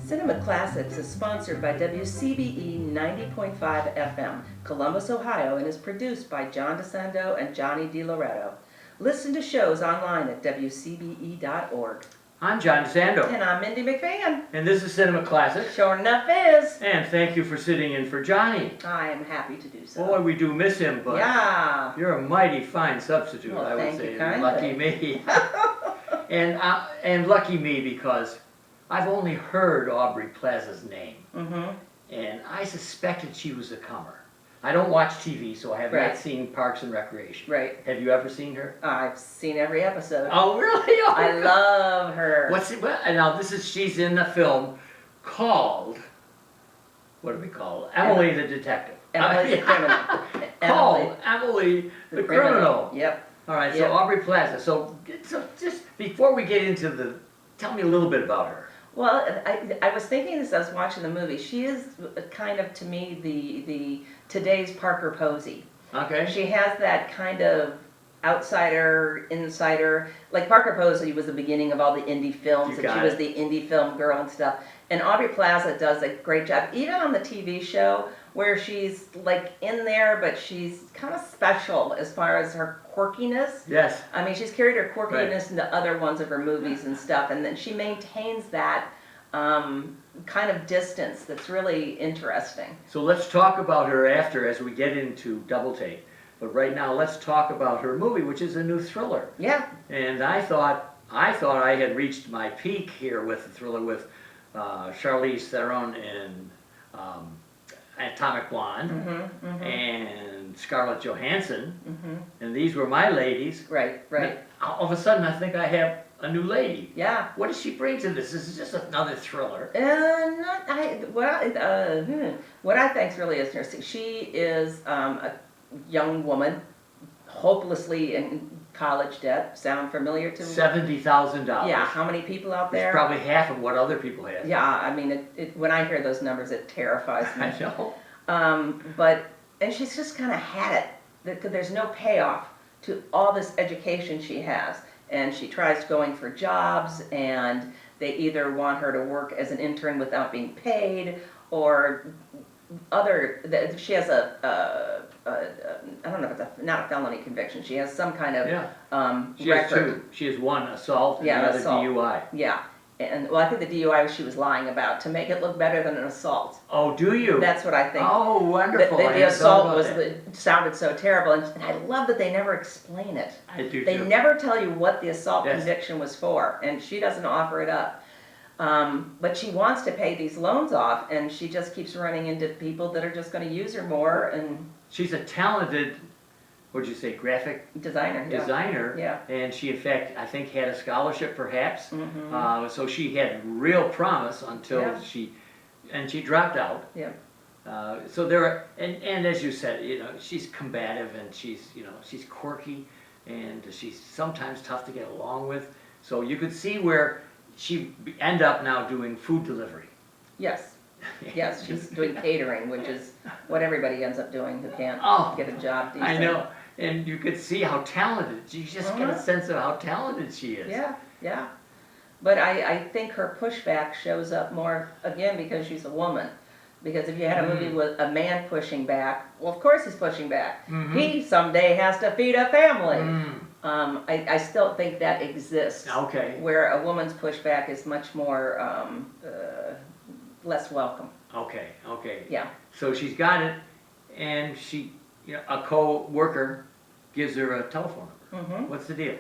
Cinema Classics is sponsored by WCBE 90.5 FM, Columbus, Ohio, and is produced by John DeSando and Johnny DiLoretto. Listen to shows online at WCBE.org. I'm John DeSando. And I'm Mindy Mcfann. And this is Cinema Classics. Sure enough is. And thank you for sitting in for Johnny. I am happy to do so. Boy, we do miss him, but yeah. You're a mighty fine substitute, Well, I would thank say. you kindly. Lucky me. and lucky me because I've only heard Aubrey Plaza's name. Mm-hmm. And I suspected she was a comer. I don't watch TV, so I have Right. not seen Parks and Recreation. Right. Have you ever seen her? I've seen every episode. Oh, really? Oh, I love her. What's it? Well, now she's in the film called, what do we call it? Emily the Detective. Emily the Criminal. Called Emily the Criminal. Yep. All right, Yep. so Aubrey Plaza. So just before we get into tell me a little bit about her. Well, I was thinking as I was watching the movie, she is kind of, to me, the today's Parker Posey. Okay. She has that kind of outsider, insider, like Parker Posey was the beginning of all the indie films, and she was the indie film girl and stuff. And Aubrey Plaza does a great job, even on the TV show, where she's like in there, but she's kind of special as far as her quirkiness. Yes. I mean, she's carried her quirkiness into other ones of her movies and stuff, and then she maintains that kind of distance that's really interesting. So let's talk about her after as we get into Double Take. But right now, let's talk about her movie, which is a new thriller. Yeah. And I thought I had reached my peak here with the thriller with Charlize Theron in Atomic Blonde and Scarlett Johansson, and these were my ladies. Right, right. Now, all of a sudden, I think I have a new lady. Yeah. What does she bring to this? This is just another thriller. What I think is really interesting, she is a young woman, hopelessly in college debt. Sound familiar to me? $70,000. Yeah, how many people out there? It's probably half of what other people have. Yeah, I mean, when I hear those numbers, it terrifies me. I know. And she's just kind of had it. There's no payoff to all this education she has. And she tries going for jobs, and they either want her to work as an intern without being paid, or she has I don't know if it's not a felony conviction. She has some kind of She has record. two. She has one assault and the other assault. DUI. Yeah. And well, I think the DUI she was lying about to make it look better than an assault. Oh, do you? That's what I think. Oh, wonderful. The assault sounded so terrible, and I love that they never explain it. I do They too. never tell you what the assault conviction was for, and she doesn't offer it up. But she wants to pay these loans off, and she just keeps running into people that are just going to use her more. And she's a talented, what'd you say, graphic designer. Yeah. And she, in fact, I think had a scholarship perhaps. So she had real promise until she dropped out. Yeah. So there are, and as you said, she's combative, and she's quirky, and she's sometimes tough to get along with. So you could see where she end up now doing food delivery. Yes. Yes, she's doing catering, which is what everybody ends up doing who can't get a job decent. I know, and you could see how talented, you just get a sense of how talented she is. Yeah, yeah. But I think her pushback shows up more, again, because she's a woman. Because if you had a movie with a man pushing back, well, of course he's pushing back. He someday has to feed a family. I still think that exists. Okay. Where a woman's pushback is much more less welcome. Okay. Yeah. So she's got it, and a co-worker gives her a telephone number. What's the deal?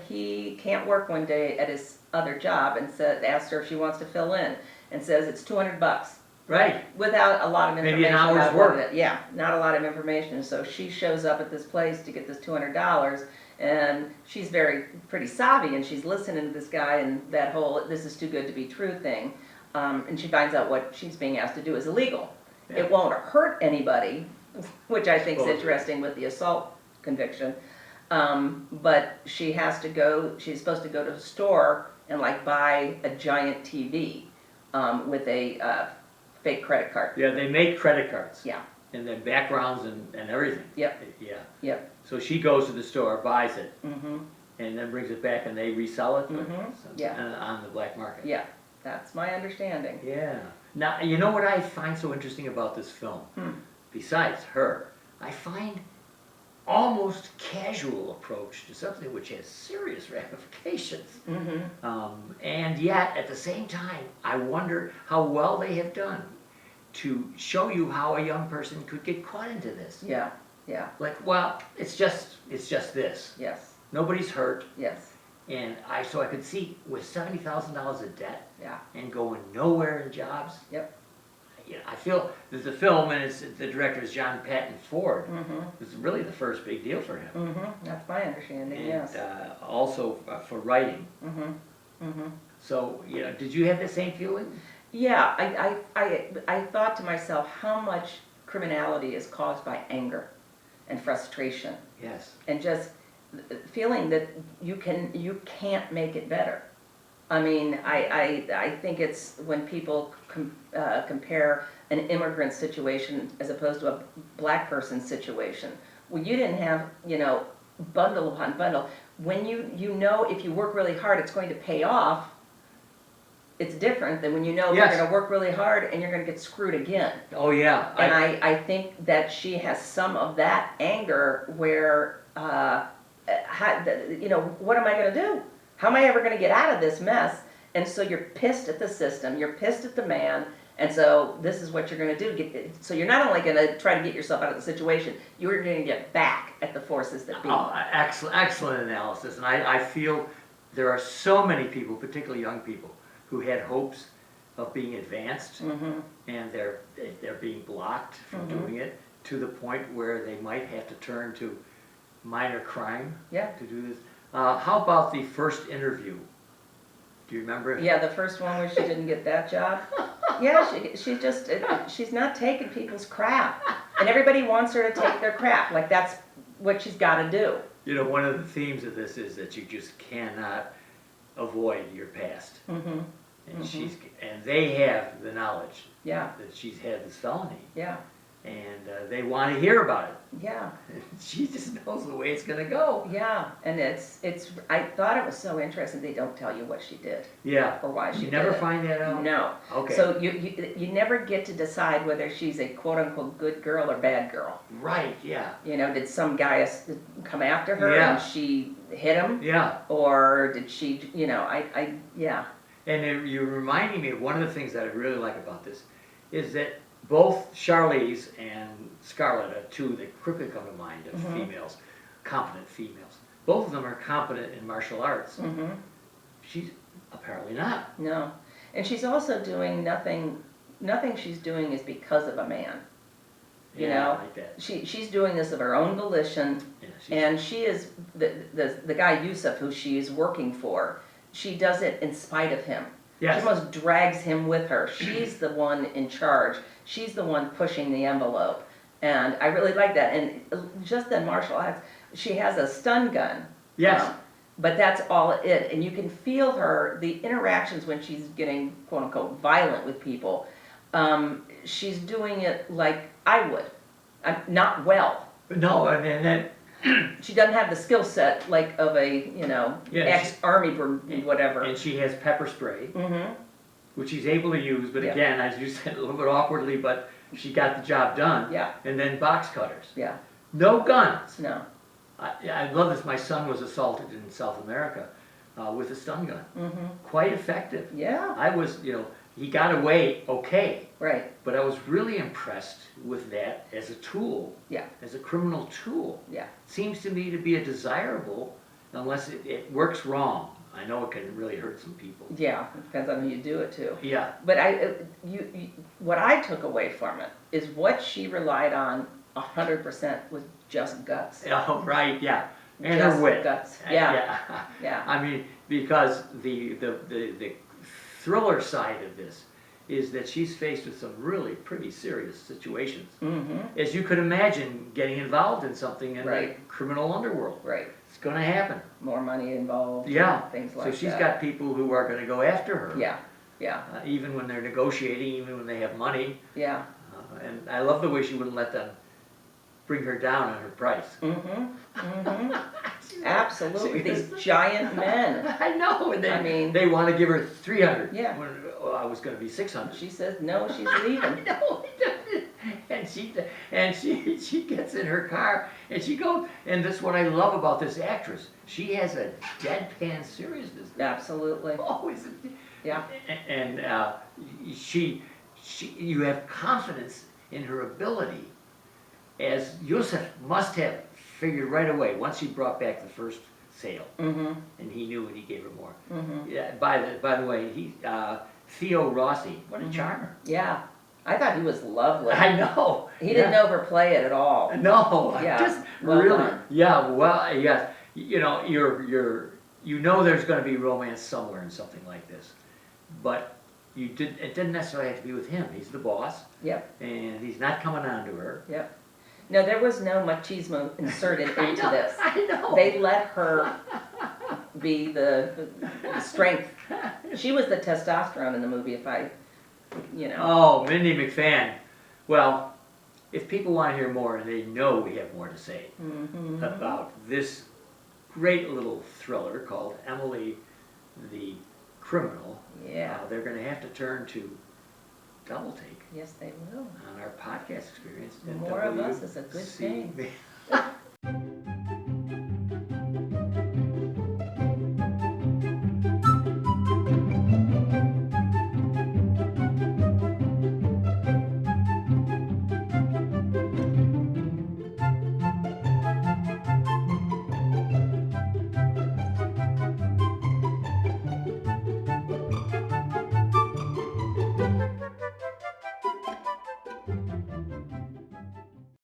He can't work one day at his other job, and asks her if she wants to fill in, and says it's $200. Right. Without a lot of information. Maybe an hour's work. Yeah, not a lot of information. So she shows up at this place to get this $200, and she's pretty savvy, and she's listening to this guy and that whole "this is too good to be true" thing. And she finds out what she's being asked to do is illegal. Yeah. It won't hurt anybody, which I think is interesting with the assault conviction. But she's supposed to go to the store and buy a giant TV with a fake credit card. Yeah, they make credit cards. Yeah. And then backgrounds and everything. Yep. Yeah. Yep. So she goes to the store, buys it, and then brings it back, and they resell it Yeah. on the black market. Yeah. That's my understanding. Yeah. Now, you know what I find so interesting about this film? Besides her, I find almost casual approach to something which has serious ramifications. And yet, at the same time, I wonder how well they have done to show you how a young person could get caught into this. Yeah, yeah, Like, well, it's just this. yes, Nobody's hurt. yes, And so I could see with $70,000 of debt yeah, and going nowhere in jobs, yep. I feel that the film, and the director is John Patton Ford, was really the first big deal for him. That's my understanding, And yes. also for writing. So, did you have the same feeling? Yeah, I thought to myself, how much criminality is caused by anger and frustration, Yes. and just feeling that you can't make it better. I mean, I think it's when people compare an immigrant situation as opposed to a black person's situation. Well, you didn't have, bundle upon bundle. When you know if you work really hard, it's going to pay off. It's different than when you know Yes. you're going to work really hard and you're going to get screwed again. Oh, yeah. And I think that she has some of that anger where, what am I going to do? How am I ever going to get out of this mess? And so you're pissed at the system, you're pissed at the man, and so this is what you're going to do. So you're not only going to try to get yourself out of the situation, you're going to get back at the forces that be. Oh, excellent analysis. And I feel there are so many people, particularly young people, who had hopes of being advanced, and they're being blocked from doing it, to the point where they might have to turn to minor crime to do this. How about the first interview? Do you remember it? Yeah, the first one where she didn't get that job. Yeah, she's not taking people's crap, and everybody wants her to take their crap. Like that's what she's got to do. One of the themes of this is that you just cannot avoid your past. And they have the knowledge Yeah, that she's had this felony, yeah, and they want to hear about it. yeah. She just knows the way it's going to go. Yeah, and I thought it was so interesting they don't tell you what she did Yeah. or why she You did never it. find that out? No. Okay. So you never get to decide whether she's a quote-unquote good girl or bad girl. Right, yeah. Did some guy come after her Yeah. and she hit him? Yeah. Or did she, yeah. And you're reminding me of one of the things that I really like about this is that both Charlize and Scarlett are two that quickly come to mind of females, competent females. Both of them are competent in martial arts. She's apparently not. No. And she's also doing nothing she's doing is because of a man. Yeah, I like that. She's doing this of her own volition, Yeah, and she is the guy Yusuf, who she is working for. She does it in spite of him. Yes. She almost drags him with her. She's the one in charge. She's the one pushing the envelope, and I really like that. And just in martial arts, she has a stun gun. Yes. But that's all it. And you can feel the interactions when she's getting quote unquote violent with people. She's doing it like I would, not well. No, and then She doesn't have the skill set like of a ex-army whatever. and she has pepper spray, which she's able to use. But Yeah. again, as you said, a little bit awkwardly, but she got the job done. Yeah. And then box cutters. Yeah. No guns. No. I love this. My son was assaulted in South America with a stun gun. Quite effective. Yeah. I was, he got away okay, Right. but I was really impressed with that as a tool, Yeah. as a criminal tool. Yeah. Seems to me to be a desirable, unless it works wrong. I know it can really hurt some people. Yeah. It depends on who you do it to. Yeah. But what I took away from it is what she relied on 100% was just guts. Oh, right, yeah. And Just her wit. guts. Yeah. Yeah. Yeah. I mean, because the thriller side of this is that she's faced with some really pretty serious situations. As you could imagine, getting involved in something in the criminal underworld. Right. It's going to happen. More money involved. Yeah. And things like so that. she's got people who are going to go after her. Yeah. Yeah. Even when they're negotiating, even when they have money. Yeah. And I love the way she wouldn't let them bring her down on her price. Absolutely, these giant men. I know, and I mean- they want to give her 300. Yeah. When I was going to be 600. She says, no, she's leaving. No, and she gets in her car and she goes, and this is what I love about this actress. She has a deadpan seriousness. Absolutely, Always. yeah. And you have confidence in her ability, as Yusuf must have figured right away once he brought back the first sale, Mm-hmm, and he knew when he gave her more. mm-hmm. Yeah. By the way, Theo Rossi, what a charmer. Yeah, I thought he was lovely. I know. He didn't overplay it at all. No, Yeah, just well really. done. Yeah, well, yes. You know, you know there's going to be romance somewhere in something like this, but it didn't necessarily have to be with him. He's the boss, Yep, and he's not coming on to her. yep. No, there was no machismo inserted into this. I know. They let her be the strength. She was the testosterone in the movie, if I, you know. Oh, Mindy Mcfann. Well, if people want to hear more, and they know we have more to say Mm-hmm. about this great little thriller called Emily the Criminal, Yeah, they're going to have to turn to Double Take yes, they will. on our podcast experience. at More of us is a good WCBE. thing.